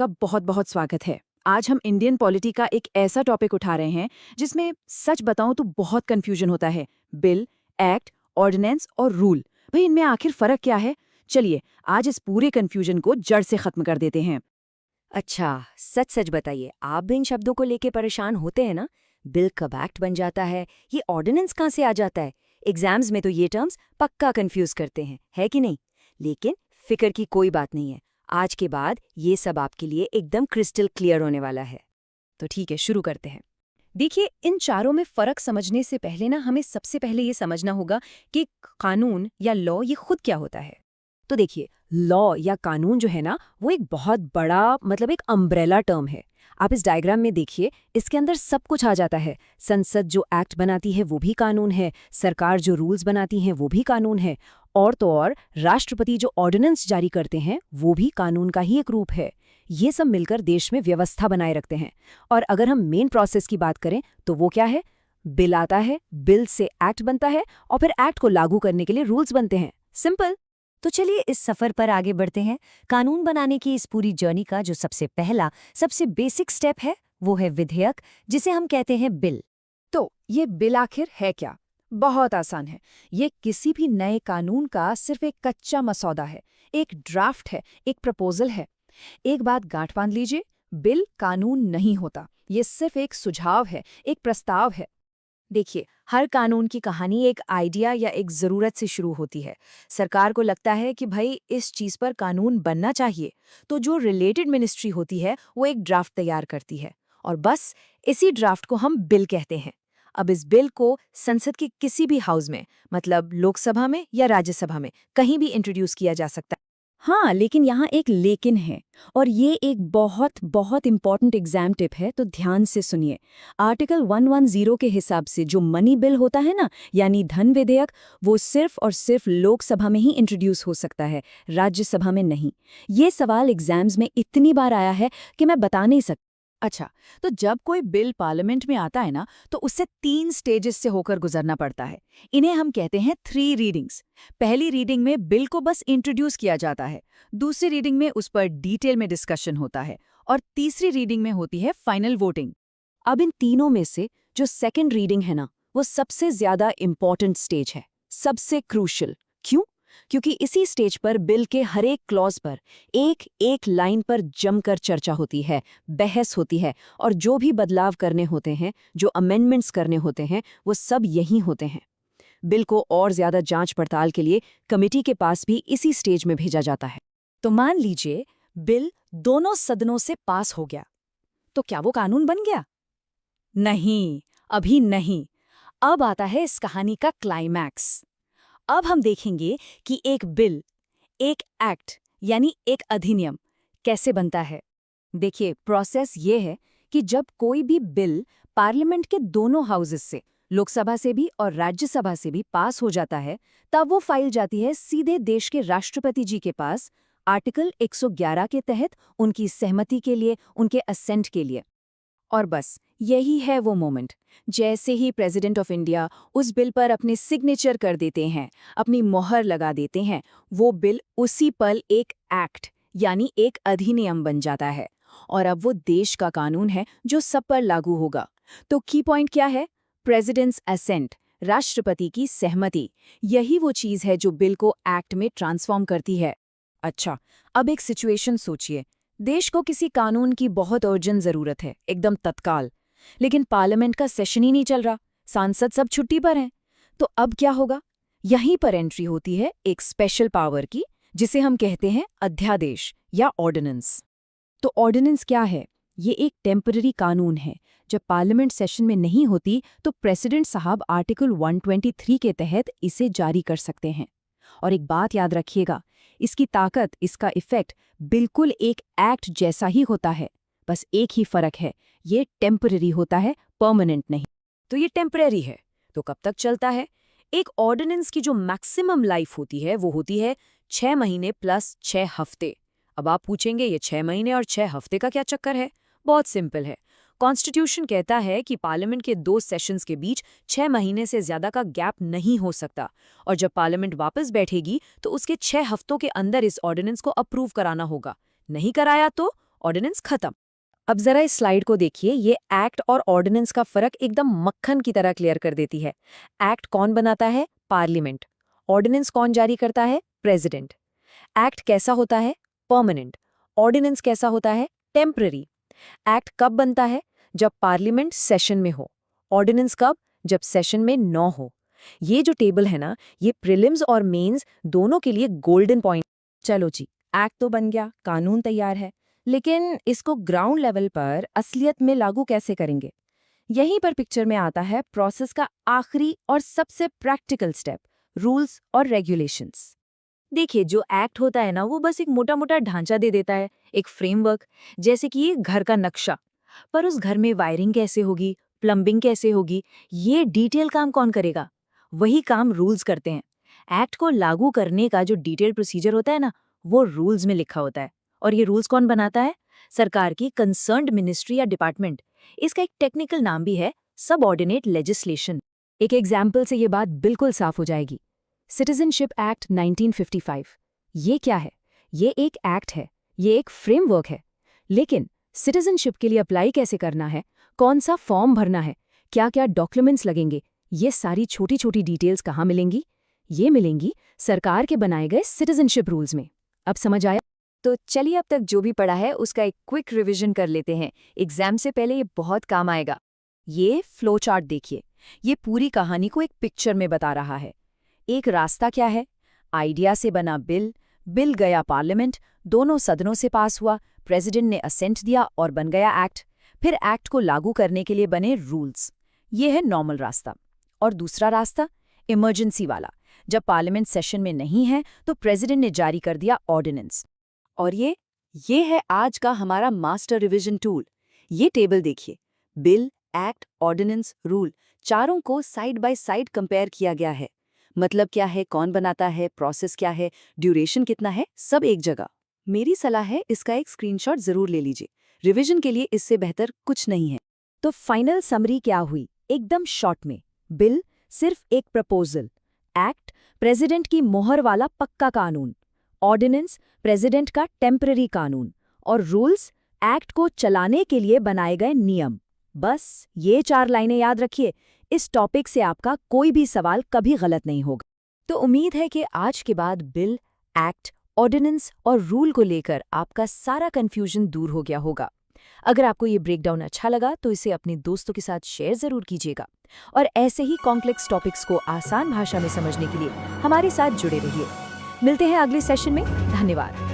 आपका बहुत बहुत स्वागत है। आज हम इंडियन पॉलिटी का एक ऐसा टॉपिक उठा रहे हैं जिसमें सच बताऊं तो बहुत कंफ्यूजन होता है। बिल, एक्ट, ऑर्डिनेंस और रूल, भाई इनमें आखिर फर्क क्या है? चलिए आज इस पूरे कंफ्यूजन को जड़ से खत्म कर देते हैं। अच्छा, सच सच बताइए, आप भी इन शब्दों को लेके परेशान होते हैं ना? बिल कब एक्ट बन जाता है, ये ऑर्डिनेंस कहाँ से आ जाता है? एग्जाम्स में तो ये टर्म्स पक्का कंफ्यूज करते हैं, है कि नहीं? लेकिन फिक्र की कोई बात नहीं है। आज के बाद ये सब आपके लिए एकदम क्रिस्टल क्लियर होने वाला है। तो ठीक है, शुरू करते हैं। देखिए, इन चारों में फर्क समझने से पहले ना हमें सबसे पहले ये समझना होगा कि कानून या लॉ ये खुद क्या होता है। तो देखिए, लॉ या कानून जो है ना, वो एक बहुत बड़ा मतलब एक अम्ब्रेला टर्म है। आप इस डायग्राम में देखिए, इसके अंदर सब कुछ आ जाता है। संसद जो एक्ट बनाती है वो भी कानून है, सरकार जो रूल्स बनाती हैं वो भी कानून है, और तो और राष्ट्रपति जो ऑर्डिनेंस जारी करते हैं वो भी कानून का ही एक रूप है। ये सब मिलकर देश में व्यवस्था बनाए रखते हैं। और अगर हम मेन प्रोसेस की बात करें तो वो क्या है? बिल आता है, बिल से एक्ट बनता है, और फिर एक्ट को लागू करने के लिए रूल्स बनते हैं। सिंपल। तो चलिए इस सफर पर आगे बढ़ते हैं। कानून बनाने की इस पूरी जर्नी का जो सबसे पहला, सबसे बेसिक स्टेप है, वो है विधेयक, जिसे हम कहते हैं बिल। तो ये बिल आखिर है क्या? बहुत आसान है। ये किसी भी नए कानून का सिर्फ एक कच्चा मसौदा है, एक ड्राफ्ट है, एक प्रपोजल है। एक बात गांठ बांध लीजिए, बिल कानून नहीं होता। ये सिर्फ एक सुझाव है, एक प्रस्ताव है। देखिए, हर कानून की कहानी एक आइडिया या एक जरूरत से शुरू होती है। सरकार को लगता है कि भाई इस चीज पर कानून बनना चाहिए, तो जो रिलेटेड मिनिस्ट्री होती है वो एक ड्राफ्ट तैयार करती है, और बस इसी ड्राफ्ट को हम बिल कहते हैं। अब इस बिल को संसद के किसी भी हाउस में, मतलब लोकसभा में या राज्यसभा में, कहीं भी इंट्रोड्यूस किया जा सकता है। हाँ, लेकिन यहाँ एक लेकिन है, और ये एक बहुत बहुत इंपॉर्टेंट एग्जाम टिप है, तो ध्यान से सुनिए। आर्टिकल 110 के हिसाब से जो मनी बिल होता है ना, यानी धन विधेयक, वो सिर्फ और सिर्फ लोकसभा में ही इंट्रोड्यूस हो सकता है, राज्यसभा में नहीं। ये सवाल एग्जाम्स में इतनी बार आया है कि मैं बता नहीं सकती। अच्छा, तो जब कोई बिल पार्लियामेंट में आता है ना, तो उससे 3 स्टेजेस से होकर गुजरना पड़ता है। इन्हें हम कहते हैं 3 रीडिंग्स। पहली रीडिंग में बिल को बस इंट्रोड्यूस किया जाता है, दूसरी रीडिंग में उस पर डिटेल में डिस्कशन होता है, और तीसरी रीडिंग में होती है फाइनल वोटिंग। अब इन तीनों में से जो सेकेंड रीडिंग है ना, वो सबसे ज्यादा इम्पॉर्टेंट स्टेज है, सबसे क्रूशियल। क्यों? क्योंकि इसी स्टेज पर बिल के हर एक क्लॉज पर एक एक लाइन पर जमकर चर्चा होती है, बहस होती है, और जो भी बदलाव करने होते हैं, जो अमेंडमेंट्स करने होते हैं, वो सब यही होते हैं। बिल को और ज्यादा जांच पड़ताल के लिए कमेटी के पास भी इसी स्टेज में भेजा जाता है। तो मान लीजिए बिल दोनों सदनों से पास हो गया, तो क्या वो कानून बन गया? नहीं, अभी नहीं। अब आता है इस कहानी का क्लाइमैक्स। अब हम देखेंगे कि एक बिल, एक एक्ट यानी एक अधिनियम कैसे बनता है। देखिए, प्रोसेस ये है कि जब कोई भी बिल पार्लियामेंट के दोनों हाउसेस से, लोकसभा से भी और राज्यसभा से भी पास हो जाता है, तब वो फाइल जाती है सीधे देश के राष्ट्रपति जी के पास, आर्टिकल 111 के तहत उनकी सहमति के लिए, उनके असेंट के लिए। और बस यही है वो मोमेंट। जैसे ही प्रेसिडेंट ऑफ इंडिया उस बिल पर अपने सिग्नेचर कर देते हैं, अपनी मोहर लगा देते हैं, वो बिल उसी पल एक एक्ट यानी एक अधिनियम बन जाता है, और अब वो देश का कानून है जो सब पर लागू होगा। तो की पॉइंट क्या है? प्रेसिडेंट्स असेंट, राष्ट्रपति की सहमति। यही वो चीज है जो बिल को एक्ट में ट्रांसफॉर्म करती है। अच्छा, अब एक सिचुएशन सोचिए। देश को किसी कानून की बहुत अर्जेंट जरूरत है, एकदम तत्काल। लेकिन पार्लियामेंट का सेशन ही नहीं चल रहा, सांसद सब छुट्टी पर हैं। तो अब क्या होगा? यहीं पर एंट्री होती है एक स्पेशल पावर की, जिसे हम कहते हैं अध्यादेश या ऑर्डिनेंस। तो ऑर्डिनेंस क्या है? ये एक टेम्पररी कानून है। जब पार्लियामेंट सेशन में नहीं होती तो प्रेसिडेंट साहब आर्टिकल 123 के तहत इसे जारी कर सकते हैं। और एक बात याद रखिएगा, इसकी ताकत, इसका इफेक्ट बिल्कुल एक एक्ट जैसा ही होता है। बस एक ही फर्क है, ये टेम्पररी होता है, परमानेंट नहीं। तो ये टेम्पररी है, तो कब तक चलता है? एक ऑर्डिनेंस की जो मैक्सिमम लाइफ होती है वो होती है 6 महीने प्लस 6 हफ्ते। अब आप पूछेंगे ये 6 महीने और 6 हफ्ते का क्या चक्कर है? बहुत सिंपल है। कॉन्स्टिट्यूशन कहता है कि पार्लियामेंट के 2 सेशंस के बीच 6 महीने से ज्यादा का गैप नहीं हो सकता, और जब पार्लियामेंट वापस बैठेगी तो उसके 6 हफ्तों के अंदर इस ऑर्डिनेंस को अप्रूव कराना होगा। नहीं कराया तो ऑर्डिनेंस खत्म। अब जरा इस स्लाइड को देखिए, ये एक्ट और ऑर्डिनेंस का फर्क एकदम मक्खन की तरह क्लियर कर देती है। एक्ट कौन बनाता है? पार्लियामेंट। ऑर्डिनेंस कौन जारी करता है? प्रेसिडेंट। एक्ट कैसा होता है? परमानेंट। ऑर्डिनेंस कैसा होता है? टेम्पररी। एक्ट कब बनता है? जब पार्लियामेंट सेशन में हो। ऑर्डिनेंस कब? जब सेशन में न हो। ये जो टेबल है ना, ये प्रीलिम्स और मेंस दोनों के लिए गोल्डन पॉइंट। चलो जी, एक्ट तो बन गया, कानून तैयार है, लेकिन इसको ग्राउंड लेवल पर असलियत में लागू कैसे करेंगे? यहीं पर पिक्चर में आता है प्रोसेस का आखिरी और सबसे प्रैक्टिकल स्टेप, रूल्स और रेगुलेशंस। देखिए, जो एक्ट होता है ना, वो बस एक मोटा मोटा ढांचा दे देता है, एक फ्रेमवर्क, जैसे कि ये घर का नक्शा। पर उस घर में वायरिंग कैसे होगी, प्लम्बिंग कैसे होगी, ये डिटेल काम कौन करेगा? वही काम रूल्स करते हैं। एक्ट को लागू करने का जो डिटेल प्रोसीजर होता है ना, वो रूल्स में लिखा होता है। और ये रूल्स कौन बनाता है? सरकार की कंसर्न्ड मिनिस्ट्री या डिपार्टमेंट। इसका एक टेक्निकल नाम भी है, सबऑर्डिनेट लेजिस्लेशन। एक एग्जाम्पल से ये बात बिल्कुल साफ हो जाएगी। Citizenship act 1955। ये क्या है? ये एक एक्ट है, ये एक फ्रेमवर्क है। लेकिन सिटीजनशिप के लिए अप्लाई कैसे करना है, कौन सा फॉर्म भरना है, क्या क्या डॉक्यूमेंट्स लगेंगे, ये सारी छोटी छोटी डिटेल्स कहाँ मिलेंगी? ये मिलेंगी सरकार के बनाए गए सिटीजनशिप रूल्स में। अब समझ आया? तो चलिए, अब तक जो भी पढ़ा है उसका एक क्विक रिवीजन कर लेते हैं। एग्जाम से पहले ये बहुत काम आएगा। ये फ्लो चार्ट देखिए, ये पूरी कहानी को एक पिक्चर में बता रहा है। एक रास्ता क्या है? आइडिया से बना बिल, बिल गया पार्लियामेंट, दोनों सदनों से पास हुआ, प्रेसिडेंट ने असेंट दिया और बन गया एक्ट। फिर एक्ट को लागू करने के लिए बने रूल्स। ये है नॉर्मल रास्ता। और दूसरा रास्ता, इमरजेंसी वाला, जब पार्लियामेंट सेशन में नहीं है तो प्रेसिडेंट ने जारी कर दिया ऑर्डिनेंस। और ये है आज का हमारा मास्टर रिवीजन टूल। ये टेबल देखिए, बिल, एक्ट, ऑर्डिनेंस, रूल, चारों को साइड बाय साइड कंपेयर किया गया है। मतलब क्या है, कौन बनाता है, प्रोसेस क्या है, ड्यूरेशन कितना है, सब एक जगह। मेरी सलाह है, इसका एक स्क्रीनशॉट जरूर ले लीजिए। रिवीजन के लिए इससे बेहतर कुछ नहीं है। तो फाइनल समरी क्या हुई? एकदम शॉर्ट में, बिल सिर्फ एक प्रपोजल, एक्ट प्रेसिडेंट की मोहर वाला पक्का कानून, ऑर्डिनेंस प्रेसिडेंट का टेम्पररी कानून, और रूल्स एक्ट को चलाने के लिए बनाए गए नियम। बस ये 4 लाइनें याद रखिए। इस टॉपिक से आपका कोई भी सवाल कभी गलत नहीं होगा। तो उम्मीद है कि आज के बाद बिल, एक्ट, ऑर्डिनेंस और रूल को लेकर आपका सारा कंफ्यूजन दूर हो गया होगा। अगर आपको ये ब्रेकडाउन अच्छा लगा तो इसे अपने दोस्तों के साथ शेयर जरूर कीजिएगा। और ऐसे ही कॉम्प्लेक्स टॉपिक्स को आसान भाषा में समझने के लिए हमारे साथ जुड़े रहिए। मिलते हैं अगले सेशन में। धन्यवाद।